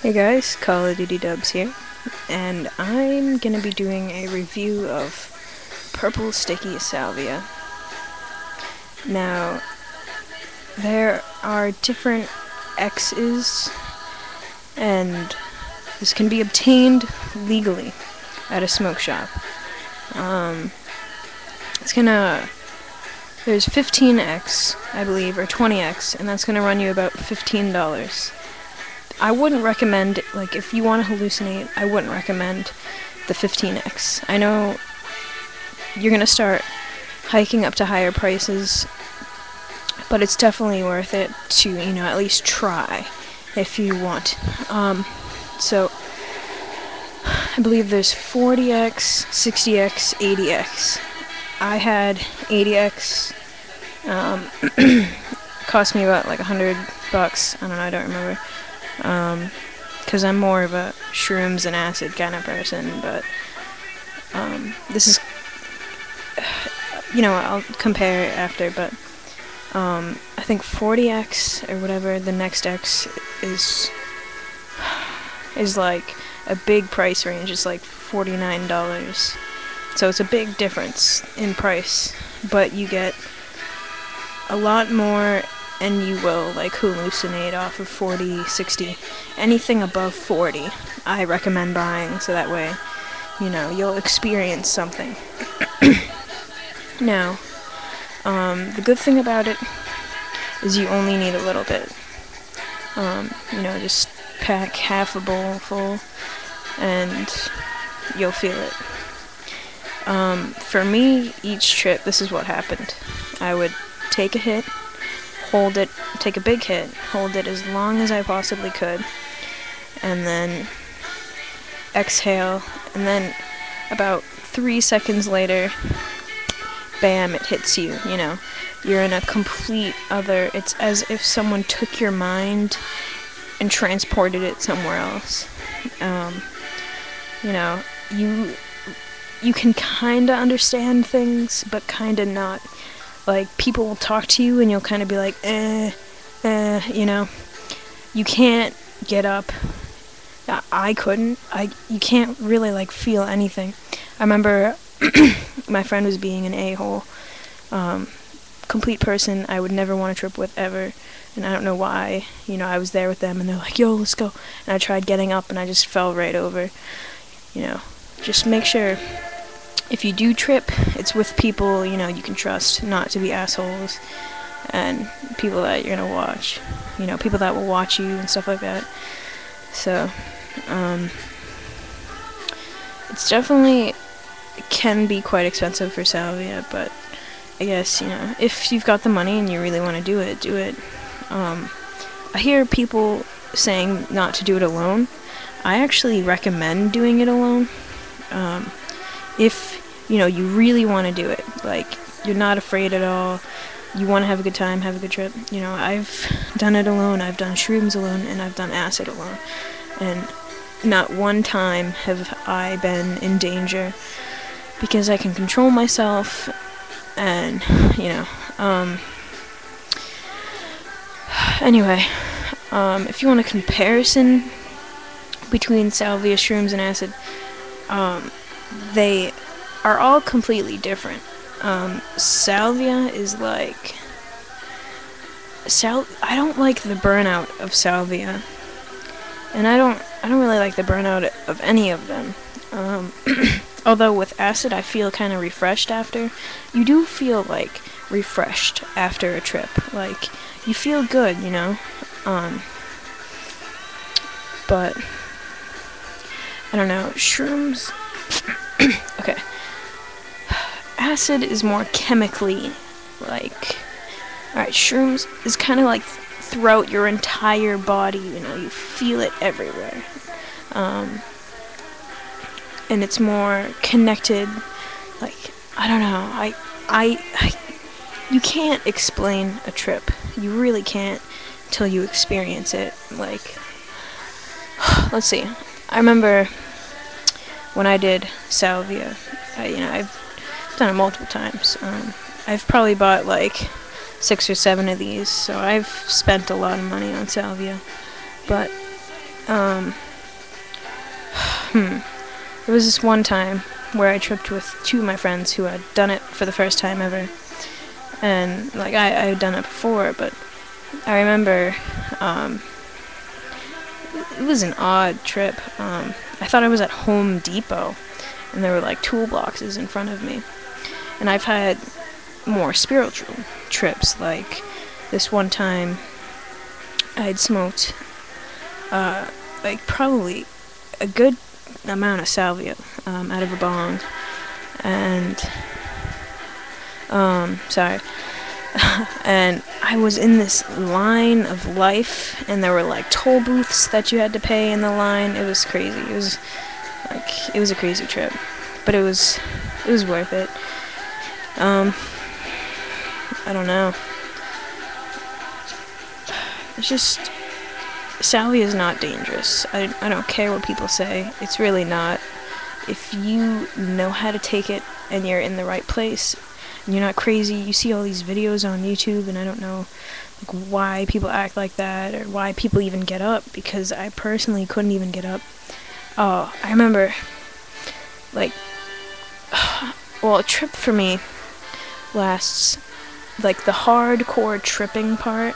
Hey guys, Call of Duty Dubs here, and I'm gonna be doing a review of purple sticky salvia. Now, there are different X's, and this can be obtained legally at a smoke shop. There's 15X, I believe, or 20X, and that's gonna run you about $15. I wouldn't recommend, like, if you want to hallucinate, I wouldn't recommend the 15X. I know you're going to start hiking up to higher prices, but it's definitely worth it to, at least try if you want. So, I believe there's 40X, 60X, 80X. I had 80X. Cost me about like $100. I don't know, I don't remember. Because I'm more of a shrooms and acid kind of person, but this is, I'll compare it after, but I think 40X or whatever the next X is like a big price range. It's like $49, so it's a big difference in price, but you get a lot more, and you will like hallucinate off of 40, 60. Anything above 40 I recommend buying, so that way you'll experience something. Now, the good thing about it is you only need a little bit. Just pack half a bowl full and you'll feel it. For me, each trip, this is what happened. I would take a hit, hold it, take a big hit, hold it as long as I possibly could, and then exhale, and then about 3 seconds later, bam, it hits you, You're in a complete other, it's as if someone took your mind and transported it somewhere else. You can kinda understand things, but kinda not. Like, people will talk to you and you'll kind of be like, You can't get up. I couldn't. You can't really, like, feel anything. I remember my friend was being an a-hole. Complete person I would never want to trip with ever. And I don't know why. I was there with them and they're like, yo, let's go. And I tried getting up and I just fell right over. Just make sure, if you do trip, it's with people, you can trust, not to be assholes, and people that you're gonna watch, people that will watch you and stuff like that. So, it's definitely, can be quite expensive for salvia, but I guess, if you've got the money and you really want to do it, do it. I hear people saying not to do it alone. I actually recommend doing it alone. If you really want to do it, like, you're not afraid at all, you want to have a good time, have a good trip. I've done it alone, I've done shrooms alone, and I've done acid alone, and not one time have I been in danger, because I can control myself, and, anyway, if you want a comparison between salvia, shrooms, and acid, they are all completely different. Salvia is like, I don't like the burnout of salvia, and I don't really like the burnout of any of them. Although with acid I feel kind of refreshed after. You do feel like refreshed after a trip, like you feel good, but I don't know, shrooms. Okay. Acid is more chemically, like, alright, shrooms is kind of like throughout your entire body, you feel it everywhere. And it's more connected, like, I don't know, you can't explain a trip. You really can't till you experience it. Like, let's see, I remember when I did salvia, I've done it multiple times. I've probably bought like 6 or 7 of these, so I've spent a lot of money on salvia. But Um, There was this one time where I tripped with two of my friends who had done it for the first time ever. And, like, I had done it before, but I remember, it was an odd trip. I thought I was at Home Depot, and there were, like, tool boxes in front of me. And I've had more spiritual trips, like this one time I had smoked, like, probably a good amount of salvia, out of a bong, and, sorry, and I was in this line of life, and there were, like, toll booths that you had to pay in the line. It was crazy. It was a crazy trip, but it was worth it. I don't know. It's just, salvia is not dangerous. I don't care what people say. It's really not. If you know how to take it and you're in the right place and you're not crazy, you see all these videos on YouTube, and I don't know, like, why people act like that or why people even get up, because I personally couldn't even get up. Oh, I remember, like, well, a trip for me lasts, like, the hardcore tripping part,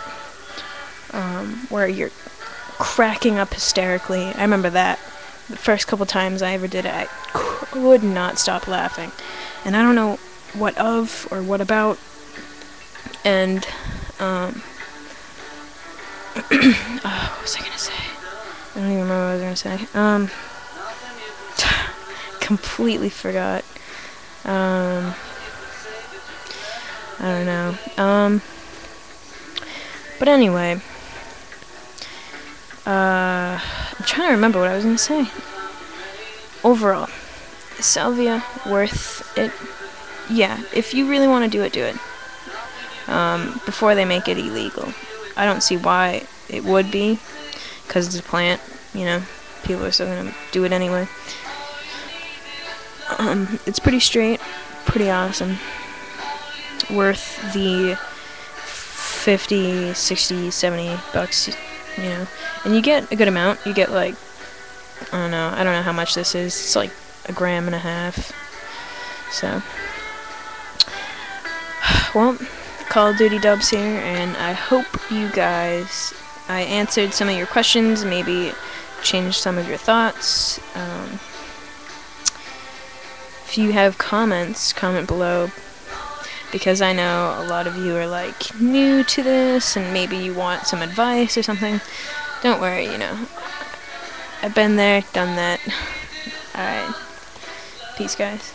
where you're cracking up hysterically. I remember that. The first couple times I ever did it, I could not stop laughing. And I don't know what of or what about. And, what was I gonna say? I don't even remember what I was gonna say. Completely forgot. I don't know. But anyway, I'm trying to remember what I was gonna say. Overall, is salvia worth it? Yeah, if you really want to do it, do it. Before they make it illegal. I don't see why it would be, because it's a plant, you know, people are still gonna do it anyway. It's pretty straight, pretty awesome. Worth the 50, 60, 70 bucks, you know. And you get a good amount. You get, like, I don't know how much this is. It's like 1.5 grams. So, well, Call of Duty Dubs here, and I hope you guys, I answered some of your questions, maybe changed some of your thoughts. If you have comments, comment below, because I know a lot of you are, like, new to this, and maybe you want some advice or something. Don't worry, you know, I've been there, done that. Alright, peace, guys.